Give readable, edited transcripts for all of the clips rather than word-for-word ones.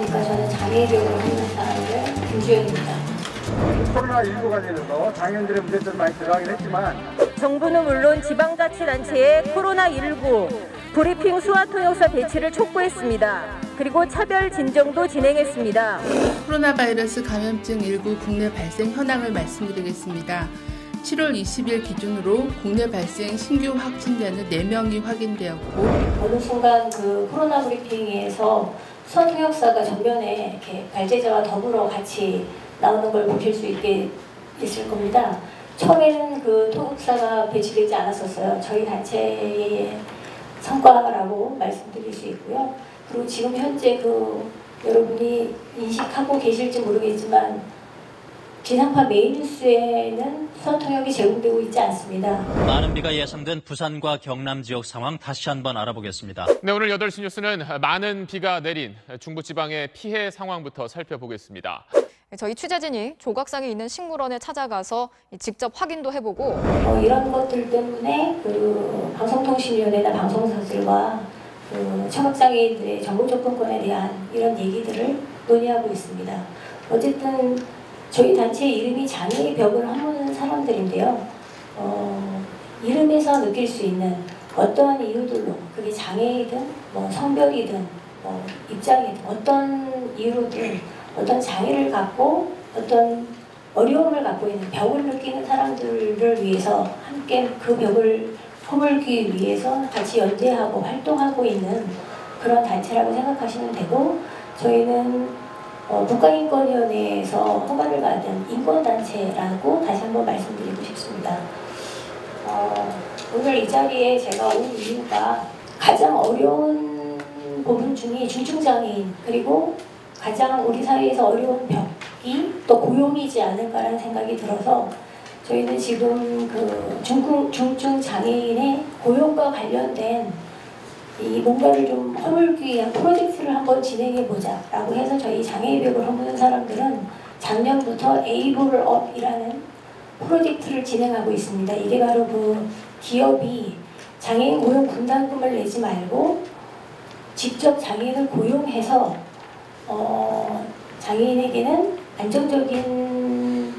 안녕하십니까. 저는 장애인으로 하는 사람들 김주연입니다. 코로나19 관련해서 장애인들의 문제점 많이 들어가긴 했지만 정부는 물론 지방자치단체에 코로나19 브리핑 수화통역사 배치를 촉구했습니다. 그리고 차별 진정도 진행했습니다. 코로나 바이러스 감염증 19 국내 발생 현황을 말씀드리겠습니다. 7월 20일 기준으로 국내 발생 신규 확진자는 4명이 확인되었고 어느 순간 그 코로나 브리핑에서 수화통역사가 전면에 이렇게 발제자와 더불어 같이 나오는 걸 보실 수 있게 있을 겁니다. 처음에는 그 통역사가 배치되지 않았었어요. 저희 단체의 성과라고 말씀드릴 수 있고요. 그리고 지금 현재 그 여러분이 인식하고 계실지 모르겠지만 지상파 메인 뉴스에는 수화통역이 제공되고 있지 않습니다. 많은 비가 예상된 부산과 경남 지역 상황 다시 한번 알아보겠습니다. 네, 오늘 8시 뉴스는 많은 비가 내린 중부지방의 피해 상황부터 살펴보겠습니다. 저희 취재진이 조각상에 있는 식물원에 찾아가서 직접 확인도 해보고 이런 것들 때문에 그 방송통신위원회나 방송사들과 그 청각장애인들의 정보 접근권에 대한 이런 얘기들을 논의하고 있습니다. 어쨌든 저희 단체 이름이 장애의 벽을 허무는 사람들인데요. 이름에서 느낄 수 있는 어떠한 이유들로 그게 장애이든 뭐 성별이든 뭐 입장이든 어떤 이유로든 어떤 장애를 갖고 어떤 어려움을 갖고 있는 벽을 느끼는 사람들을 위해서 함께 그 벽을 허물기 위해서 같이 연대하고 활동하고 있는 그런 단체라고 생각하시면 되고 저희는 국가인권위원회에서 허가를 받은 인권단체라고 다시 한번 말씀드리고 싶습니다. 오늘 이 자리에 제가 온 이유가 가장 어려운 부분 중에 중증장애인 그리고 가장 우리 사회에서 어려운 벽이 또 고용이지 않을까라는 생각이 들어서 저희는 지금 그 중증 장애인의 고용과 관련된 이 뭔가를 좀 허물기 위한 프로젝트를 한번 진행해보자 라고 해서 저희 장애의 벽을 허무는 사람들은 작년부터 에이블 업이라는 프로젝트를 진행하고 있습니다. 이게 바로 그 기업이 장애인 고용 분담금을 내지 말고 직접 장애인을 고용해서 장애인에게는 안정적인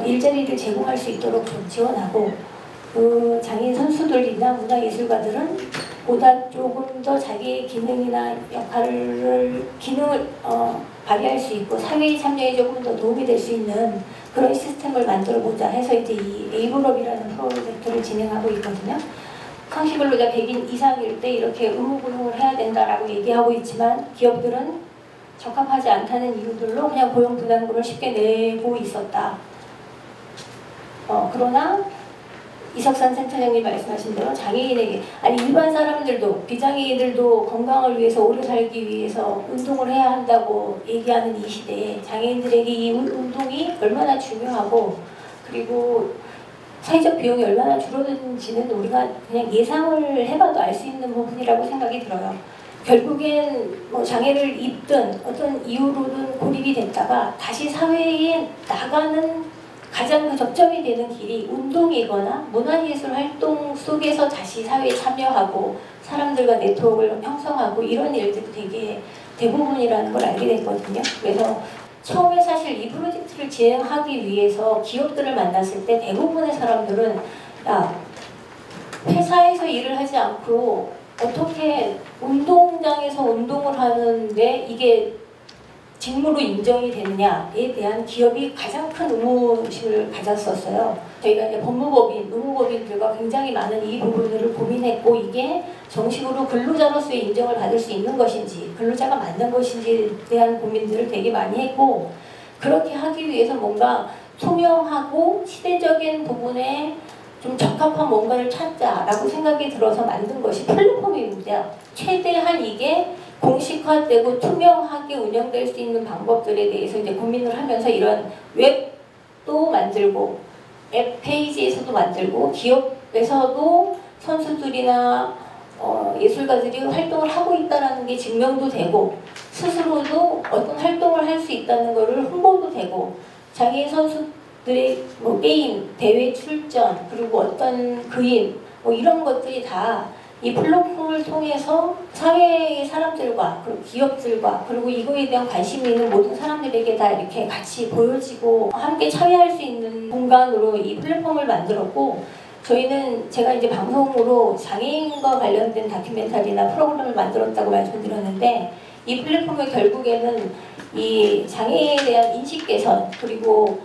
일자리를 제공할 수 있도록 좀 지원하고 그 장애인 선수들이나 문화예술가들은 보다 조금 더 자기의 기능이나 기능을 발휘할 수 있고 사회의 참여에 조금 더 도움이 될 수 있는 그런 시스템을 만들어 보자 해서 이제 이 에이블업이라는 프로젝트를 진행하고 있거든요. 상시근로자 100인 이상일 때 이렇게 의무고용을 해야 된다라고 얘기하고 있지만 기업들은 적합하지 않다는 이유들로 그냥 고용분담금을 쉽게 내고 있었다. 그러나 이석산 센터장님 말씀하신 대로 장애인에게 아니 일반 사람들도 비장애인들도 건강을 위해서 오래 살기 위해서 운동을 해야 한다고 얘기하는 이 시대에 장애인들에게 이 운동이 얼마나 중요하고 그리고 사회적 비용이 얼마나 줄어드는지는 우리가 그냥 예상을 해봐도 알 수 있는 부분이라고 생각이 들어요. 결국엔 뭐 장애를 입든 어떤 이유로든 고립이 됐다가 다시 사회에 나가는 가장 그 접점이 되는 길이 운동이거나 문화예술 활동 속에서 다시 사회에 참여하고 사람들과 네트워크를 형성하고 이런 일들이 되게 대부분이라는 걸 알게 됐거든요. 그래서 처음에 사실 이 프로젝트를 진행하기 위해서 기업들을 만났을 때 대부분의 사람들은 야, 회사에서 일을 하지 않고 어떻게 운동장에서 운동을 하는데 이게 직무로 인정이 되느냐에 대한 기업이 가장 큰 의무심을 가졌었어요. 저희가 이제 의무법인들과 굉장히 많은 이 부분들을 고민했고 이게 정식으로 근로자로서의 인정을 받을 수 있는 것인지 근로자가 맞는 것인지에 대한 고민들을 되게 많이 했고 그렇게 하기 위해서 뭔가 투명하고 시대적인 부분에 좀 적합한 뭔가를 찾자라고 생각이 들어서 만든 것이 플랫폼입니다. 최대한 이게 공식화되고 투명하게 운영될 수 있는 방법들에 대해서 이제 고민을 하면서 이런 웹도 만들고 앱 페이지에서도 만들고 기업에서도 선수들이나 예술가들이 활동을 하고 있다는 게 증명도 되고 스스로도 어떤 활동을 할 수 있다는 것을 홍보도 되고 장애인 선수들의 뭐 게임, 대회 출전 그리고 어떤 그림 뭐 이런 것들이 다 이 플랫폼을 통해서 사회의 사람들과 그리고 기업들과 그리고 이거에 대한 관심이 있는 모든 사람들에게 다 이렇게 같이 보여지고 함께 참여할 수 있는 공간으로 이 플랫폼을 만들었고, 저희는 제가 이제 방송으로 장애인과 관련된 다큐멘터리나 프로그램을 만들었다고 말씀드렸는데, 이 플랫폼은 결국에는 이 장애에 대한 인식 개선, 그리고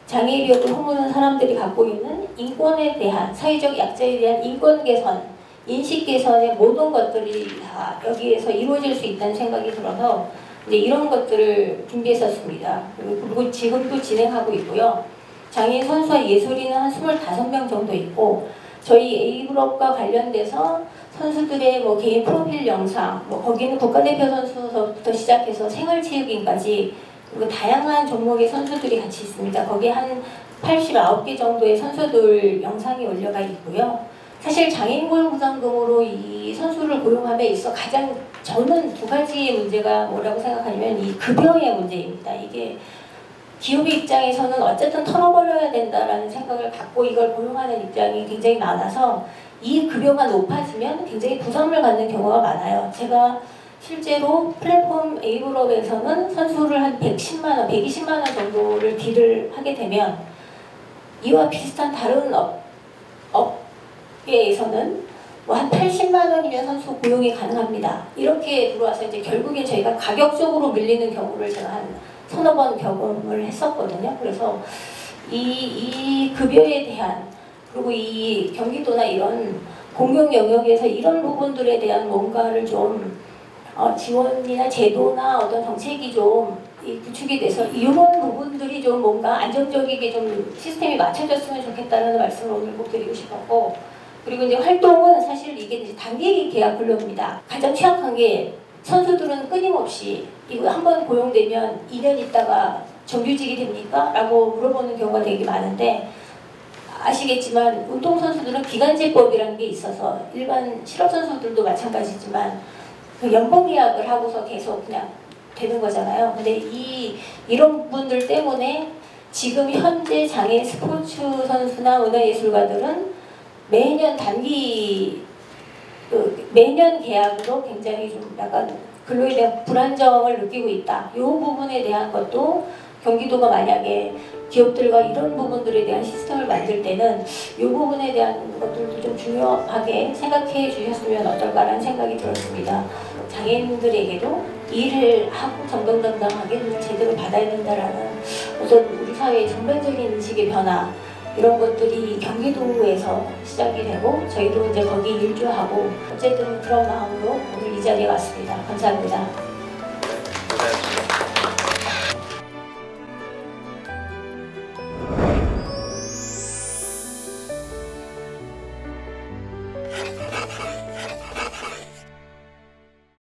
장애력을 허무는 사람들이 갖고 있는 인권에 대한, 사회적 약자에 대한 인권 개선, 인식 개선의 모든 것들이 다 여기에서 이루어질 수 있다는 생각이 들어서 이제 이런 것들을 준비했었습니다. 그리고 지금도 진행하고 있고요. 장애인 선수와 예술인은 한 25명 정도 있고, 저희 A그룹과 관련돼서 선수들의 뭐 개인 프로필 영상, 뭐 거기는 국가대표 선수부터 시작해서 생활체육인까지 그리고 다양한 종목의 선수들이 같이 있습니다. 거기에 한 89개 정도의 선수들 영상이 올려가 있고요. 사실 장애인 고용 보상금으로 이 선수를 고용함에 있어 가장 저는 두 가지의 문제가 뭐라고 생각하냐면 이 급여의 문제입니다. 이게 기업의 입장에서는 어쨌든 털어버려야 된다라는 생각을 갖고 이걸 고용하는 입장이 굉장히 많아서 이 급여가 높아지면 굉장히 부담을 갖는 경우가 많아요. 제가 실제로 플랫폼 A그룹에서는 선수를 한 110만 원, 120만 원 정도를 딜을 하게 되면 이와 비슷한 다른 업계에서는 뭐 한 80만 원이면 선수 고용이 가능합니다. 이렇게 들어와서 이제 결국에 저희가 가격적으로 밀리는 경우를 제가 한 서너 번 경험을 했었거든요. 그래서 이 급여에 대한, 그리고 이 경기도나 이런 공공 영역에서 이런 부분들에 대한 뭔가를 좀 지원이나 제도나 어떤 정책이 좀 구축이 돼서 이런 부분들이 좀 뭔가 안정적이게 좀 시스템이 맞춰졌으면 좋겠다는 말씀을 오늘 꼭 드리고 싶었고, 그리고 이제 활동은 사실 이게 이제 단기 계약 근로입니다. 가장 취약한 게 선수들은 끊임없이 이거 한번 고용되면 2년 있다가 정규직이 됩니까? 라고 물어보는 경우가 되게 많은데, 아시겠지만 운동선수들은 기간제법이라는 게 있어서 일반 실업선수들도 마찬가지지만 그 연봉 계약을 하고서 계속 그냥 되는 거잖아요. 근데 이런 분들 때문에 지금 현재 장애인 스포츠 선수나 문화예술가들은 매년 매년 계약으로 굉장히 좀 약간 근로에 대한 불안정을 느끼고 있다. 이 부분에 대한 것도 경기도가 만약에 기업들과 이런 부분들에 대한 시스템을 만들 때는 이 부분에 대한 것들도 좀 중요하게 생각해 주셨으면 어떨까라는 생각이 들었습니다. 장애인들에게도 일을 하고 정정당당하게 돈을 제대로 받아야 된다라는 어떤 우리 사회의 전반적인 인식의 변화, 이런 것들이 경기도에서 시작이 되고 저희도 이제 거기 일조하고 어쨌든 그런 마음으로 오늘 이 자리에 왔습니다. 감사합니다.